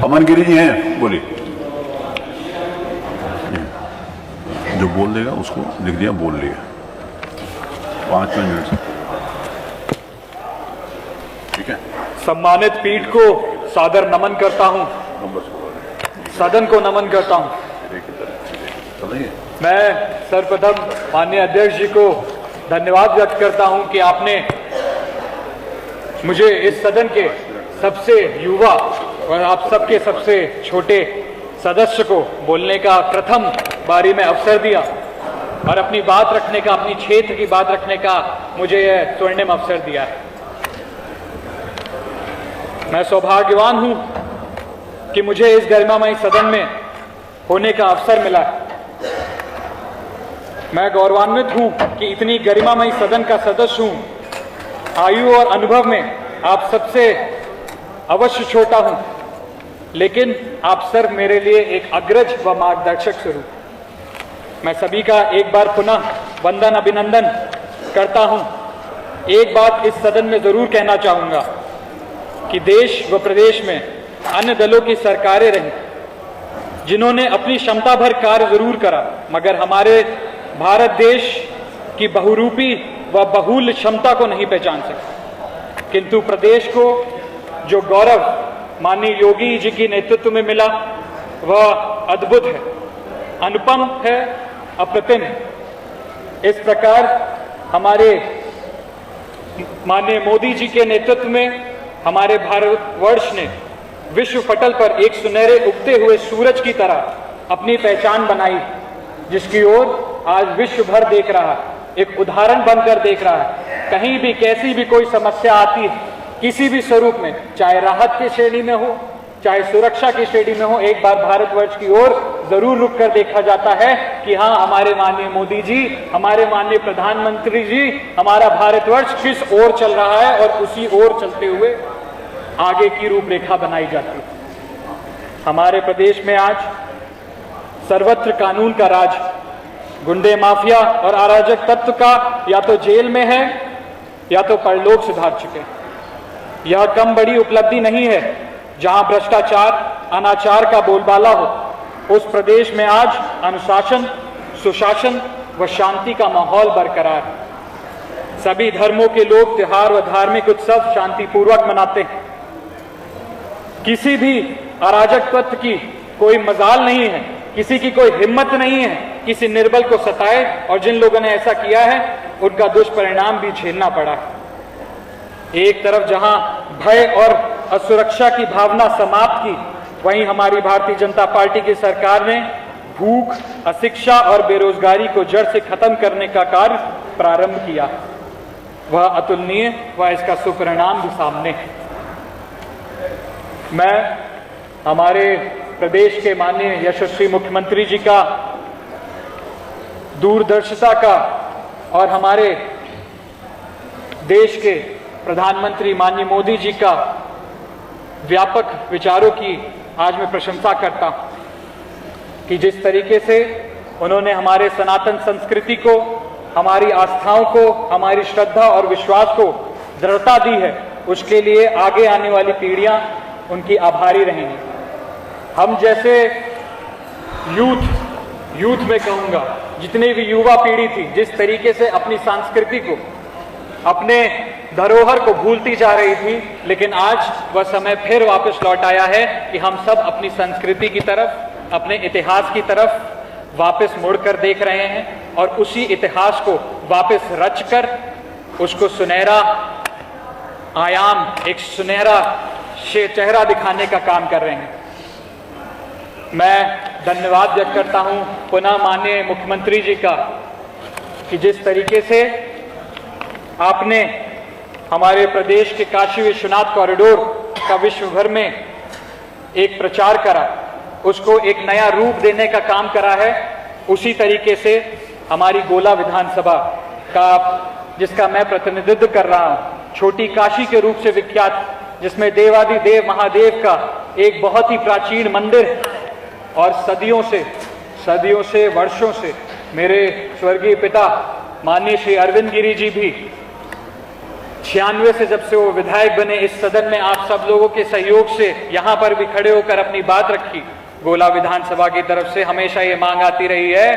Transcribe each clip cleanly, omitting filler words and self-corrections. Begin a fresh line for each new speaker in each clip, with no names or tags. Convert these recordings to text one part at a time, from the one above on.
अमन गिरी जी हैं, बोलिए। जो बोल देगा उसको लिख दिया, बोल लिया। 5 मिनट से, ठीक है।
सम्मानित पीठ को सादर नमन करता हूं, सदन को नमन करता हूं। मैं सर्वप्रथम माननीय अध्यक्ष जी को धन्यवाद व्यक्त करता हूं कि आपने मुझे इस सदन के सबसे युवा और आप सबके सबसे छोटे सदस्य को बोलने का प्रथम बारी में अवसर दिया और अपनी बात रखने का, अपनी क्षेत्र की बात रखने का मुझे यह स्वर्णिम अवसर दिया है। मैं सौभाग्यवान हूं कि मुझे इस गरिमामयी सदन में होने का अवसर मिला है। मैं गौरवान्वित हूं कि इतनी गरिमामयी सदन का सदस्य हूं। आयु और अनुभव में आप सबसे अवश्य छोटा हूं, लेकिन आप सर मेरे लिए एक अग्रज व मार्गदर्शक स्वरूप। मैं सभी का एक बार पुनः वंदन अभिनंदन करता हूं। एक बात इस सदन में जरूर कहना चाहूंगा कि देश व प्रदेश में अन्य दलों की सरकारें रही जिन्होंने अपनी क्षमता भर कार्य जरूर करा, मगर हमारे भारत देश की बहुरूपी व बहुल क्षमता को नहीं पहचान सके। किंतु प्रदेश को जो गौरव माननीय योगी जी की नेतृत्व में मिला वह अद्भुत है, अनुपम है, अप्रतिम है। इस प्रकार हमारे माननीय मोदी जी के नेतृत्व में हमारे भारतवर्ष ने विश्व पटल पर एक सुनहरे उगते हुए सूरज की तरह अपनी पहचान बनाई, जिसकी ओर आज विश्व भर देख रहा है, एक उदाहरण बनकर देख रहा है। कहीं भी कैसी भी कोई समस्या आती है, किसी भी स्वरूप में, चाहे राहत की श्रेणी में हो, चाहे सुरक्षा की श्रेणी में हो, एक बार भारतवर्ष की ओर जरूर रुक कर देखा जाता है कि हाँ, हमारे माननीय मोदी जी, हमारे माननीय प्रधानमंत्री जी, हमारा भारतवर्ष किस ओर चल रहा है और उसी ओर चलते हुए आगे की रूपरेखा बनाई जाती है। हमारे प्रदेश में आज सर्वत्र कानून का राज, गुंडे माफिया और अराजक तत्व का या तो जेल में है या तो परलोक सुधार चुके हैं। यह कम बड़ी उपलब्धि नहीं है। जहां भ्रष्टाचार, अनाचार का बोलबाला हो, उस प्रदेश में आज अनुशासन, सुशासन व शांति का माहौल बरकरार है। सभी धर्मों के लोग त्योहार व धार्मिक उत्सव शांतिपूर्वक मनाते हैं। किसी भी अराजक तत्व की कोई मजाल नहीं है, किसी की कोई हिम्मत नहीं है किसी निर्बल को सताए, और जिन लोगों ने ऐसा किया है उनका दुष्परिणाम भी झेलना पड़ा है। एक तरफ जहां भय और असुरक्षा की भावना समाप्त की, वहीं हमारी भारतीय जनता पार्टी की सरकार ने भूख, अशिक्षा और बेरोजगारी को जड़ से खत्म करने का कार्य प्रारंभ किया। वह अतुलनीय व इसका सुपरिणाम भी सामने है। मैं हमारे प्रदेश के माननीय यशस्वी मुख्यमंत्री जी का दूरदर्शिता का और हमारे देश के प्रधानमंत्री माननीय मोदी जी का व्यापक विचारों की आज मैं प्रशंसा करता हूं कि जिस तरीके से उन्होंने हमारे सनातन संस्कृति को, हमारी आस्थाओं को, हमारी श्रद्धा और विश्वास को दृढ़ता दी है, उसके लिए आगे आने वाली पीढ़ियां उनकी आभारी रहेंगी। हम जैसे यूथ में कहूंगा, जितनी भी युवा पीढ़ी थी, जिस तरीके से अपनी संस्कृति को, अपने धरोहर को भूलती जा रही थी, लेकिन आज वह समय फिर वापस लौट आया है कि हम सब अपनी संस्कृति की तरफ, अपने इतिहास की तरफ वापस मुड़कर देख रहे हैं और उसी इतिहास को वापस रचकर उसको सुनहरा आयाम, एक सुनहरा चेहरा दिखाने का काम कर रहे हैं। मैं धन्यवाद व्यक्त करता हूं पुनः माननीय मुख्यमंत्री जी का कि जिस तरीके से आपने हमारे प्रदेश के काशी विश्वनाथ कॉरिडोर का विश्व भर में एक प्रचार करा, उसको एक नया रूप देने का काम करा है। उसी तरीके से हमारी गोला विधानसभा का, जिसका मैं प्रतिनिधित्व कर रहा हूं, छोटी काशी के रूप से विख्यात, जिसमें देवादिदेव महादेव का एक बहुत ही प्राचीन मंदिर और सदियों से वर्षों से मेरे स्वर्गीय पिता माननीय श्री अरविंद गिरी जी भी 96 से जब से वो विधायक बने, इस सदन में आप सब लोगों के सहयोग से यहाँ पर भी खड़े होकर अपनी बात रखी। गोला विधानसभा की तरफ से हमेशा ये मांग आती रही है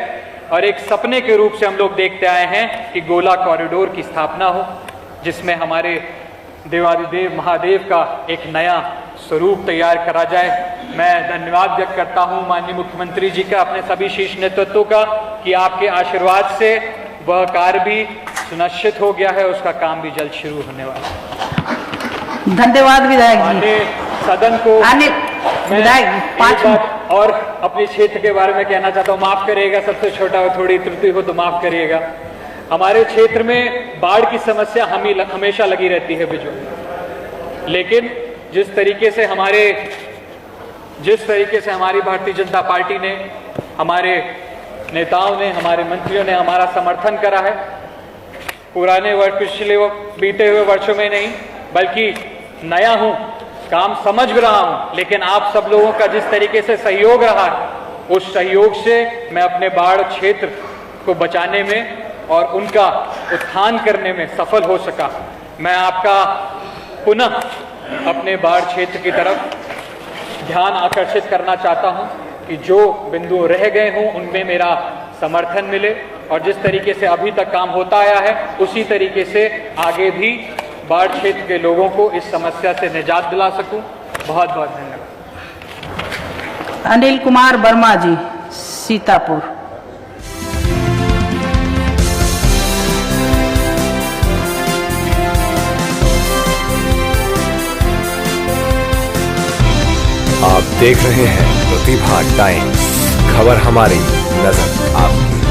और एक सपने के रूप से हम लोग देखते आए हैं कि गोला कॉरिडोर की स्थापना हो, जिसमें हमारे देवादिदेव महादेव का एक नया स्वरूप तैयार करा जाए। मैं धन्यवाद व्यक्त करता हूं माननीय मुख्यमंत्री जी का, अपने सभी शीर्ष नेतृत्व का, कि आपके आशीर्वाद से वह कार्य भी सुनिश्चित हो गया है, उसका काम भी जल्द शुरू होने वाला है।
धन्यवाद विधायक जी।
माननीय सदन को
विधायक
एक बात और अपने क्षेत्र के बारे में कहना चाहता हूँ, माफ करिएगा, सबसे छोटा हो, थोड़ी त्रुटि हो तो माफ करिएगा। हमारे क्षेत्र में बाढ़ की समस्या हमेशा लगी रहती है बिजू, लेकिन जिस तरीके से हमारी भारतीय जनता पार्टी ने, हमारे नेताओं ने, हमारे मंत्रियों ने हमारा समर्थन करा है, पुराने पिछले बीते हुए वर्षों में नहीं बल्कि नया हूं, काम समझ रहा हूं, लेकिन आप सब लोगों का जिस तरीके से सहयोग रहा है, उस सहयोग से मैं अपने बाढ़ क्षेत्र को बचाने में और उनका उत्थान करने में सफल हो सका। मैं आपका पुनः अपने बाढ़ क्षेत्र की तरफ ध्यान आकर्षित करना चाहता हूं कि जो बिंदु रह गए हों उनमें मेरा समर्थन मिले और जिस तरीके से अभी तक काम होता आया है उसी तरीके से आगे भी बाढ़ क्षेत्र के लोगों को इस समस्या से निजात दिला सकूं। बहुत बहुत धन्यवाद।
अनिल कुमार वर्मा जी, सीतापुर।
आप देख रहे हैं प्रतिभा टाइम्स, खबर हमारी, नजर आपकी।